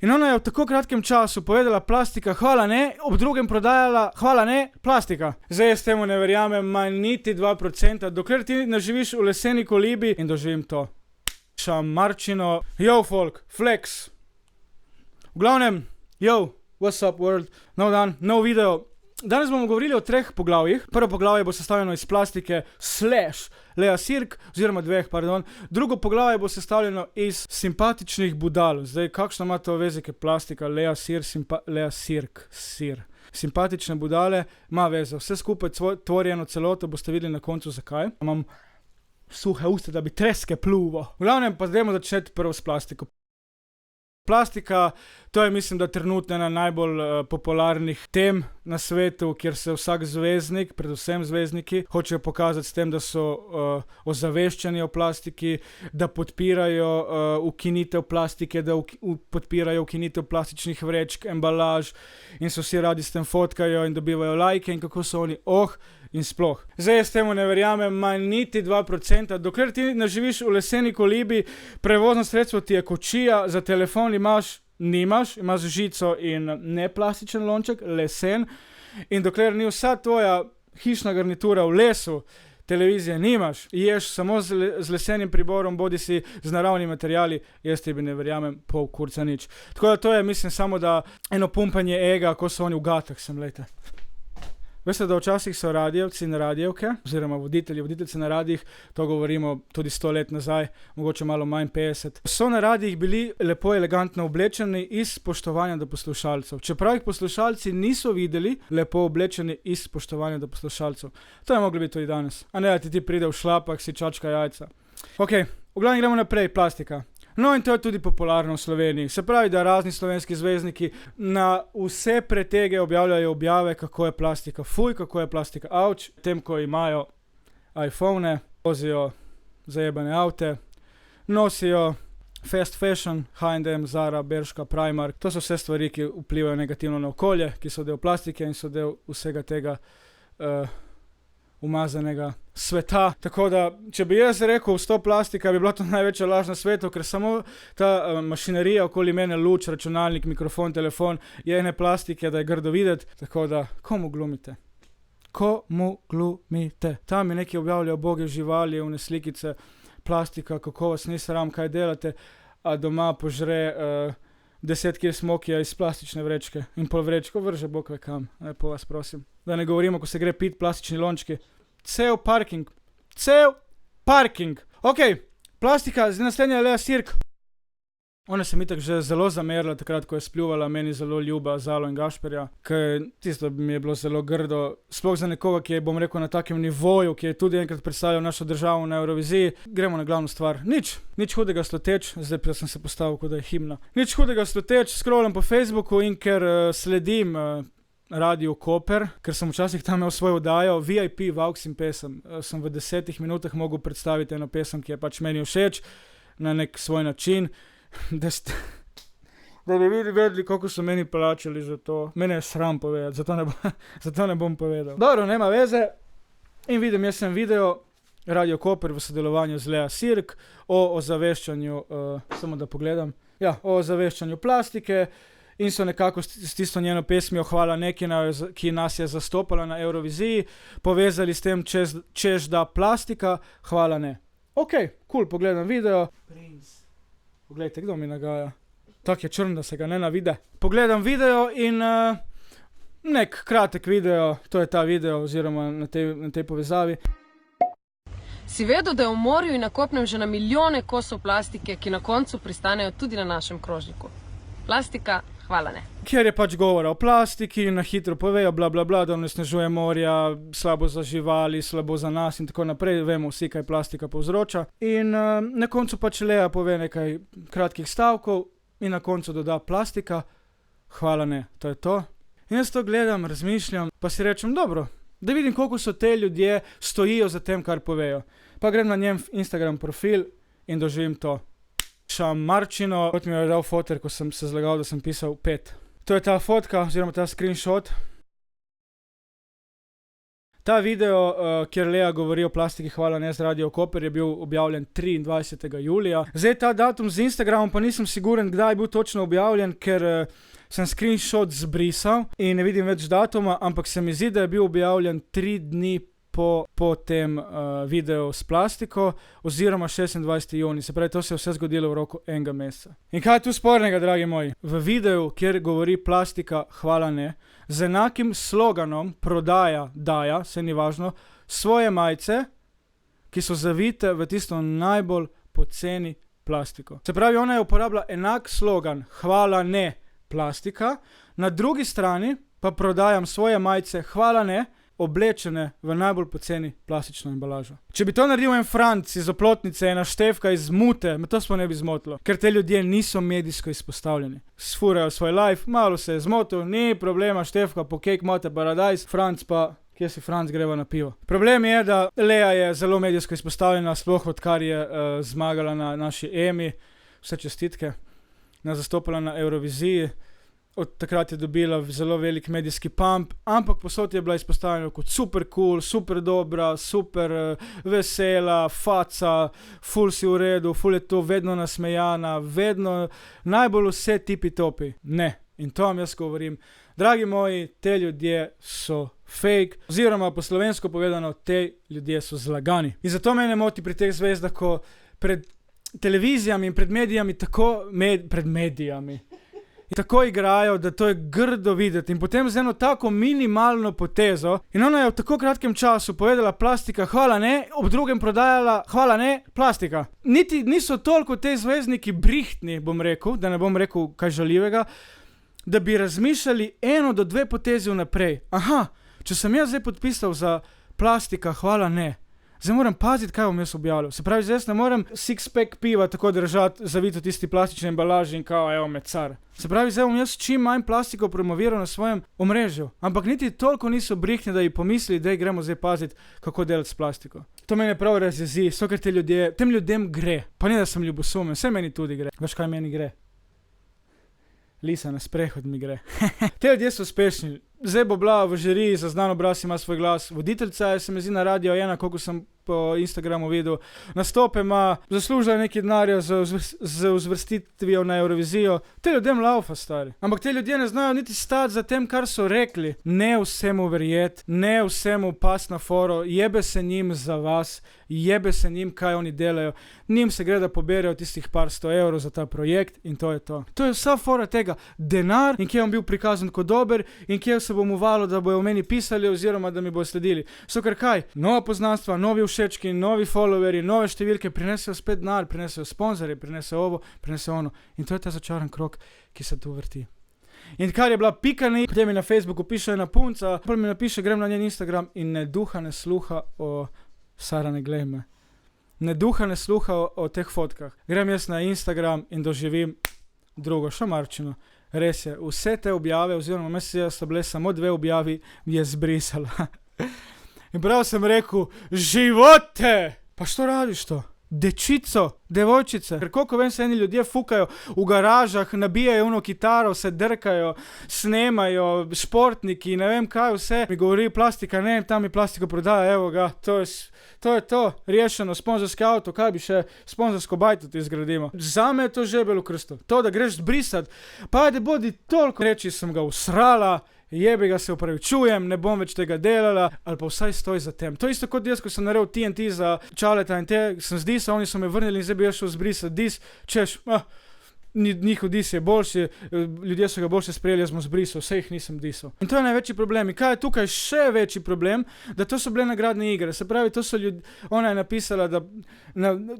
In ona je v tako kratkem času povedala plastika, hvala ne, ob drugem prodajala, hvala ne, plastika. Zdaj jaz temu ne verjamem, manj niti 2%, dokler ti ne živiš v leseni kolibi in doživim to. Šamarčino, yo folk, flex. V glavnem, yo, what's up world, nov dan, nov video. Danes bomo govorili o 3 poglavjih. Prvo poglavje bo sestavljeno iz plastike / Lea Sirk, oziroma 2, pardon. Drugo poglavje bo sestavljeno iz simpatičnih budal. Zdaj, kakšno ima to veze, je plastika, Lea Sirk, sir. Simpatične budale, ima veze. Vse skupaj tvorjeno celoto, boste videli na koncu zakaj. Imam suhe usta, da bi treske pluvo. V glavnem pa zdajmo začeti prvo s plastiko. Plastika, to je mislim, da trenutno ena najbolj popularnih tem na svetu, kjer se vsak zvezdnik, predvsem zvezdniki, hočejo pokazati s tem, da so ozaveščeni o plastiki, da podpirajo ukinitev plastike, da podpirajo ukinitev plastičnih vrečk, embalaž in so vsi radi s tem fotkajo in dobivajo lajke in kako so oni in sploh. Zdaj jaz temu ne verjamem, manj niti 2%, dokler ti ne živiš v leseni kolibi, prevozno sredstvo ti je kočija, za telefon nimaš žico in ne plastičen lonček, lesen, in dokler ni vsa tvoja hišna garnitura v lesu, televizije nimaš, ješ samo z lesenim priborom, bodi si z naravnimi materiali, jaz tebi ne verjamem pol kurca nič. Tako da to je, mislim, samo da eno pumpanje ega, ko so oni v gatah sem, lejte. Veste, da včasih so radijevci in radijevke, oziroma voditeljci na radijih, to govorimo tudi 100 let nazaj, mogoče malo manj 50, so na radijih bili lepo elegantno oblečeni iz spoštovanja do poslušalcev. Čeprav jih poslušalci niso videli lepo oblečeni iz spoštovanja do poslušalcev. To je moglo biti tudi danes. A ne, da ti pride v šlapak, si čačka jajca. Ok, v glavnem gremo naprej, plastika. No in to je tudi popularno v Sloveniji. Se pravi, da razni slovenski zvezdniki na vse pretege objavljajo objave, kako je plastika fuj, kako je plastika avč, tem, ko imajo iPhone, vozijo zajebane avte, nosijo fast fashion, H&M, Zara, Bershka, Primark. To so vse stvari, ki vplivajo negativno na okolje, ki so del plastike in so del vsega tega umazanega sveta. Tako da, če bi jaz rekel 100 plastika, bi bila to največja laž na svetu, ker samo ta mašinerija okoli mene, luč, računalnik, mikrofon, telefon, je ene plastike, da je grdo videti. Tako da, komu glumite? Komu glumite? Tam je neki objavljajo boge živali, une slikice, plastika, kako vas ni sram, kaj delate, a doma požre 10 kg smokija iz plastične vrečke in pol vrečko vrže bog ve kam. Lepo vas prosim. Da ne govorimo, ko se gre pit plastični lončki. Cel parking. Ok, plastika, zdaj naslednja je Lea Sirk. Ona se mi tako že zelo zamerila takrat, ko je spljuvala meni zelo ljuba Zalo in Gašperja, ker tisto mi je bilo zelo grdo, sploh za nekoga, ki je, bom rekel, na takem nivoju, ki je tudi enkrat predstavljal našo državo na Euroviziji. Gremo na glavno stvar. Nič hudega sluteč, zdaj pa sem se postavil, kot da je himna. Nič hudega sluteč, scrollam po Facebooku in ker sledim Radio Koper, ker sem včasih tam imel svojo oddajo, VIP Vaux in pesem. Sem v 10 minutah mogel predstaviti eno pesem, ki je pač meni všeč, na nek svoj način, da bi vedeli, koliko so meni plačali za to. Mene je sram povedati, zato ne bom povedal. Dobro, nema veze. In vidim, jaz sem video Radio Koper v sodelovanju z Lea Sirk o ozaveščanju, samo da pogledam, o ozaveščanju plastike, in so nekako s tisto njeno pesmijo Hvala ne, ki nas je zastopala na Euroviziji, povezali s tem, češ da plastika, hvala ne. Ok, cool, pogledam video. Poglejte, kdo mi nagaja. Tak je črn, da se ga ne navide. Pogledam video in nek kratek video, to je ta video oziroma na tej povezavi. Si vedel, da je v morju in na kopnem že na milijone kosov plastike, ki na koncu pristanejo tudi na našem krožniku? Plastika, hvala ne. Kjer je pač govora o plastiki, na hitro povejo bla bla bla, da onesnažuje morja, slabo za živali, slabo za nas in tako naprej, vemo vsi, kaj plastika povzroča. In na koncu pač Lea pove nekaj kratkih stavkov in na koncu doda plastika, hvala ne, to je to. In jaz to gledam, razmišljam, pa si rečem, dobro, da vidim, koliko so te ljudje stojijo za tem, kar povejo. Pa grem na njen Instagram profil in doživim to. Šamarčino, kot mi je dal foter, ko sem se zlagal, da sem pisal 5. To je ta fotka, oziroma ta screenshot. Ta video, kjer Lea govori o plastiki, hvala ne, z Radio Koper, je bil objavljen 23. julija. Zdaj ta datum z Instagramom pa nisem siguren, kdaj je bil točno objavljen, ker sem screenshot zbrisal in ne vidim več datuma, ampak se mi zdi, da je bil objavljen 3 dni po tem videu s plastiko, oziroma 26. juni, se pravi, to se je vse zgodilo v roku enega meseca. In kaj je tu spornega, dragi moji? V videu, kjer govori plastika, hvala ne, z enakim sloganom daja, se ni važno, svoje majice, ki so zavite v tisto najbolj poceni plastiko. Se pravi, ona je uporabila enak slogan, hvala ne, plastika, na drugi strani pa prodajam svoje majice, hvala ne, oblečene v najbolj poceni plastično embalažo. Če bi to naredil en Franc iz Oplotnice, ena Štefka iz Mute, me to sploh ne bi zmotilo, ker te ljudje niso medijsko izpostavljeni. Sfurajo svoj life, malo se je zmotil, ni problema, Štefka po Cake Mate Paradise, Franc pa, kje si Franc, greva na pivo. Problem je, da Lea je zelo medijsko izpostavljena, sploh odkar je zmagala na naši Emi, vse čestitke, zastopala na Euroviziji. Od takrat je dobila zelo velik medijski pump, ampak posod je bila izpostavljena kot super cool, super dobra, super vesela, faca, ful si v redu, ful je to vedno nasmejana, vedno najbolj vse tipi topi. Ne, in to vam jaz govorim. Dragi moji, te ljudje so fake, oziroma po slovensko povedano, te ljudje so zlagani. In zato me ne moti pri teh zvezdah, ko pred televizijami in pred medijami in tako igrajo, da to je grdo videti. In potem z eno tako minimalno potezo in ona je v tako kratkem času povedala plastika, hvala ne, ob drugem prodajala, hvala ne, plastika. Niti niso toliko te zvezdniki brihtni, bom rekel, da ne bom rekel kaj žaljivega, da bi razmišljali 1 do 2 potezi vnaprej. Aha, če sem jaz zdaj podpisal za plastika, hvala ne, zdaj moram paziti, kaj bom jaz objavljal. Se pravi, zdaj ne morem six-pack piva tako držati, zavito tisti plastični embalaži in kao, evo me car. Se pravi, zdaj bom jaz čim manj plastiko promoviral na svojem omrežju. Ampak niti toliko niso brihni, da ji pomisli, da gremo zdaj paziti, kako delati s plastiko. To mene prav razjezi, so ker tem ljudem gre. Pa ne, da sem ljubosumen, vse meni tudi gre. Veš, kaj meni gre? Lisa na sprehod mi gre. Te ljudje so uspešni. Zdaj bo bila v žiriji, za Znan obraz ima svoj glas. Voditeljca je, se mi zdi, na Radio 1, koliko sem po Instagramu videl. Nastope ima, zaslužila nekaj denarja z uvrstitvijo na Eurovizijo. Te ljudem laufa, stari. Ampak te ljudje ne znajo niti stati za tem, kar so rekli. Ne vsemu verjeti, ne vsemu pas na foro, jebe se njim za vas, jebe se njim, kaj oni delajo. Njim se gre, da poberajo tistih par 100 evrov za ta projekt in to je to. To je vsa fora tega. Denar in kje on bil prikazan kot dober in kje se bom uvalo, da bojo o meni pisali oziroma da mi bojo sledili. So kar kaj? Nova poznanstva, novi všečki, novi followeri, nove številke prinesejo spet denar, prinesejo sponzorje, prinesejo ovo, prinesejo ono. In to je ta začaran krog, ki se tu vrti. In kar je bila pika ni, potem mi na Facebooku piše ena punca, potem mi napiše, grem na njen Instagram in ne duha, ne sluha o Sara, ne glej me. Ne duha, ne sluha o teh fotkah. Grem jaz na Instagram in doživim drugo šamarčino. Res je, vse te objave, oziroma mesec so bile samo 2 objavi, je zbrisala. In prav sem rekel, živote! Pa što radiš to? Dečico, devojčice. Ker koliko vem se eni ljudje fukajo v garažah, nabijajo ono kitaro, se drkajo, snemajo, športniki, ne vem kaj vse. Mi govori plastika, ne, tam mi plastiko prodaja, evo ga, to je to, rešeno, sponzorski avto, kaj bi še, sponzorsko bajto ti zgradimo. Zame je to žebel v krstu. To, da greš zbrisat, pa ajde bodi toliko reči, sem ga usrala, jebi ga, se upravičujem, ne bom več tega delala, ali pa vsaj stoj za tem. To isto kot jaz, ko sem naredil TNT za Čaleta in te, sem z Disa, oni so me vrnili in zdaj bi jaz šel zbrisat Dis, češ, njihov dis je boljši, ljudje so ga boljše sprejeli, jaz bom zbrisal, vse jih nisem disal. In to je največji problem. In kaj je tukaj še večji problem? Da to so bile nagradne igre. Se pravi, to so ljudje, ona je napisala, da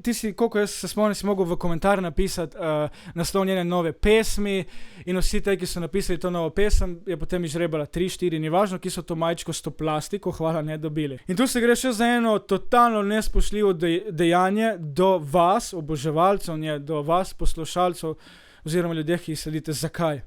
ti si, koliko jaz se spomnim, si mogel v komentar napisati naslov njene nove pesmi in vsi te, ki so napisali to novo pesem, je potem izžrebala 3-4, ni važno, ki so to majčko s to plastiko, hvala, ne dobili. In tu se gre še za eno totalno nespoštljivo dejanje do vas, oboževalcev, do vas, poslušalcev, oziroma ljudje, ki jih sledite. Zakaj?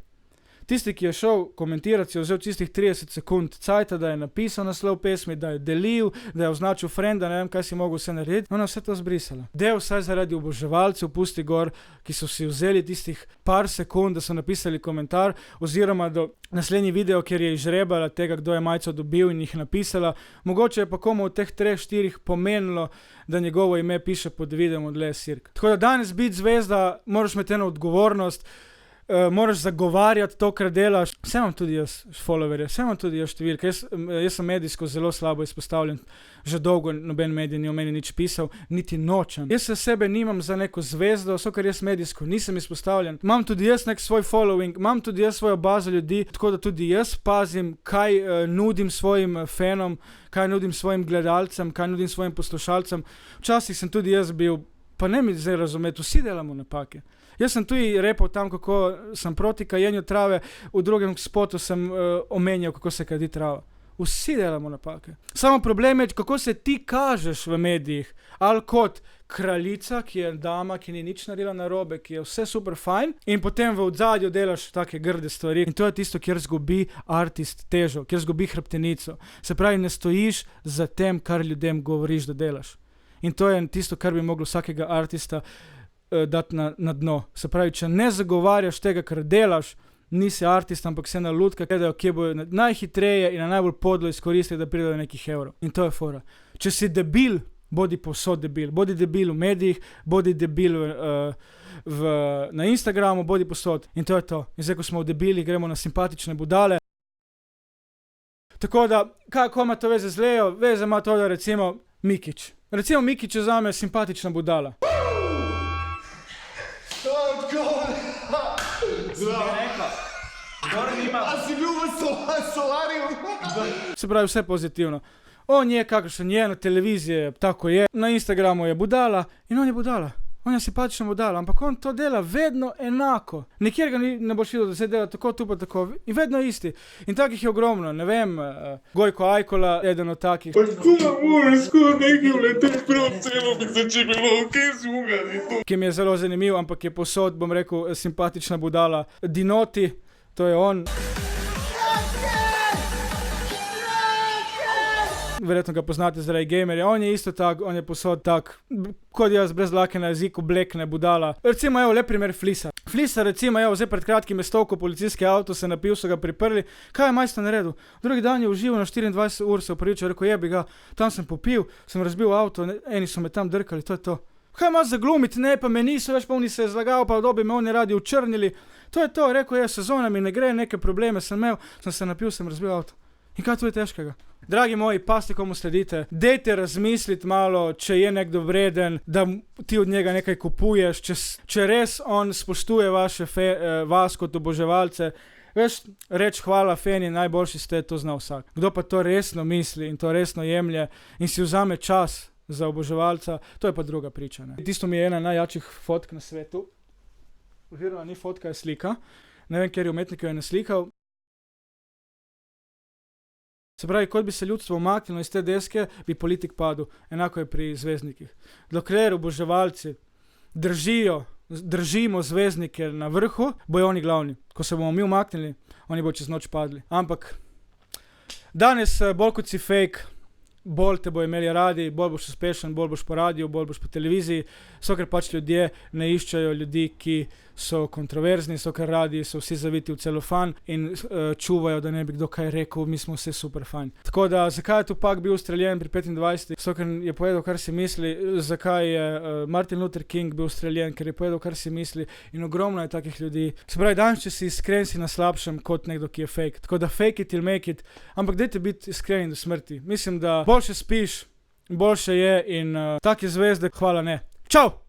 Tisti, ki je šel komentirati, si je vzel čistih 30 sekund cajta, da je napisal naslov pesmi, da je delil, da je označil frenda, ne vem, kaj si mogel vse narediti. Ona vse to zbrisala. Del vsaj zaradi oboževalcev pusti gor, ki so si vzeli tistih par sekund, da so napisali komentar, oziroma do naslednji video, kjer je izžrebala tega, kdo je majico dobil in jih napisala. Mogoče je pa komu od teh 3-4 pomenilo, da njegovo ime piše pod videom od Les Cirque. Tako da danes biti zvezda, moraš imeti eno odgovornost, moraš zagovarjati to, kar delaš. Vse imam tudi jaz followerje, vse imam tudi jaz številke. Jaz sem medijsko zelo slabo izpostavljen. Že dolgo noben medij ni o meni nič pisal, niti nočem. Jaz se sebe nimam za neko zvezdo, so ker jaz medijsko nisem izpostavljen. Imam tudi jaz nek svoj following, imam tudi jaz svojo bazo ljudi, tako da tudi jaz pazim, kaj nudim svojim fanom, kaj nudim svojim gledalcem, kaj nudim svojim poslušalcem. Včasih sem tudi jaz bil, pa ne mi zdaj razumeti, vsi delamo napake. Jaz sem tudi repal tam, kako sem proti kajenju trave, v drugem spotu sem omenjal, kako se kadi trava. Vsi delamo napake. Samo problem je, kako se ti kažeš v medijih. Ali kot kraljica, ki je dama, ki ni nič naredila narobe, ki je vse super fajn, in potem v odzadju delaš take grde stvari. In to je tisto, kjer zgubi artist težo, kjer zgubi hrbtenico. Se pravi, ne stojiš za tem, kar ljudem govoriš, da delaš. In to je tisto, kar bi moglo vsakega artista dati na dno. Se pravi, če ne zagovarjaš tega, kar delaš, nisi artist, ampak se na lutka gledajo, kje bojo najhitreje in najbolj podlo izkoristili, da pridejo nekih evrov. In to je fora. Če si debil, bodi povsod debil. Bodi debil v medijih, bodi debil na Instagramu, bodi povsod. In to je to. In zdaj, ko smo v debili, gremo na simpatične budale. Tako da, kako ima to veze z Leo? Veze ima to, da recimo Mikić. Recimo Mikić je zame simpatična budala. Se pravi, vse pozitivno. On je kakšen je, na televiziji tako je, na Instagramu je budala in on je budala. On je simpatična budala, ampak on to dela vedno enako. Nikjer ga ne boš videl, da se dela tako, tu pa tako. In vedno isti. In takih je ogromno, ne vem, Gojko Ajkola, eden od takih. Ki mi je zelo zanimiv, ampak je posod, bom rekel, simpatična budala. Dinoti, to je on. Verjetno ga poznate zaradi gamerja. On je isto tak, on je posod tak, kot jaz, brez dlake na jeziku, blekne, budala. Recimo, evo, lep primer Flisa. Flisa, recimo, evo, zdaj pred kratkim je stovko policijski avto, se napil, so ga priprli. Kaj je majster naredil? Drugi dan je užival na 24 ur, se upravičil, rekel, jebi ga, tam sem popil, sem razbil avto, eni so me tam drkali, to je to. Kaj imaš za glumiti? Ne, pa me niso več, pa oni se je zlagal, pa dobi me oni radi učrnili. To je to, rekel je, sezona mi ne gre, neke probleme sem imel, sem se napil, sem razbil avto. In kaj tu je težkega? Dragi moji, pazite, komu sledite. Dejte razmisliti malo, če je nekdo vreden, da ti od njega nekaj kupuješ, če res on spoštuje vas kot oboževalce. Veš, reč hvala Feni, najboljši ste, to zna vsak. Kdo pa to resno misli in to resno jemlje in si vzame čas za oboževalca, to je pa druga priča. Ne? Tisto mi je ena najjačih fotk na svetu. Oziroma ni fotka, je slika. Ne vem, kjer je umetnik jo je naslikal. Se pravi, kot bi se ljudstvo umaknilo iz te deske, bi politik padel. Enako je pri zvezdnikih. Dokler oboževalci držimo zvezdnike na vrhu, bojo oni glavni. Ko se bomo mi umaknili, oni bojo čez noč padli. Ampak danes bolj kot si fake, bolj te bojo imeli radi, bolj boš uspešen, bolj boš po radiju, bolj boš po televiziji. So ker pač ljudje ne iščejo ljudi, ki so kontroverzni, so ker radi, so vsi zaviti v celofan in čuvajo, da ne bi kdo kaj rekel, mi smo vse super fajn. Tako da, zakaj je Tupac bil ustreljen pri 25? So ker je povedal, kar si misli. Zakaj je Martin Luther King bil ustreljen? Ker je povedal, kar si misli. In ogromno je takih ljudi. Se pravi, danes, če si iskren, si na slabšem kot nekdo, ki je fake. Tako da fake it till make it. Ampak dajte biti iskreni do smrti. Mislim, da boljše spiš, boljše je in take zvezde, hvala ne. Čau!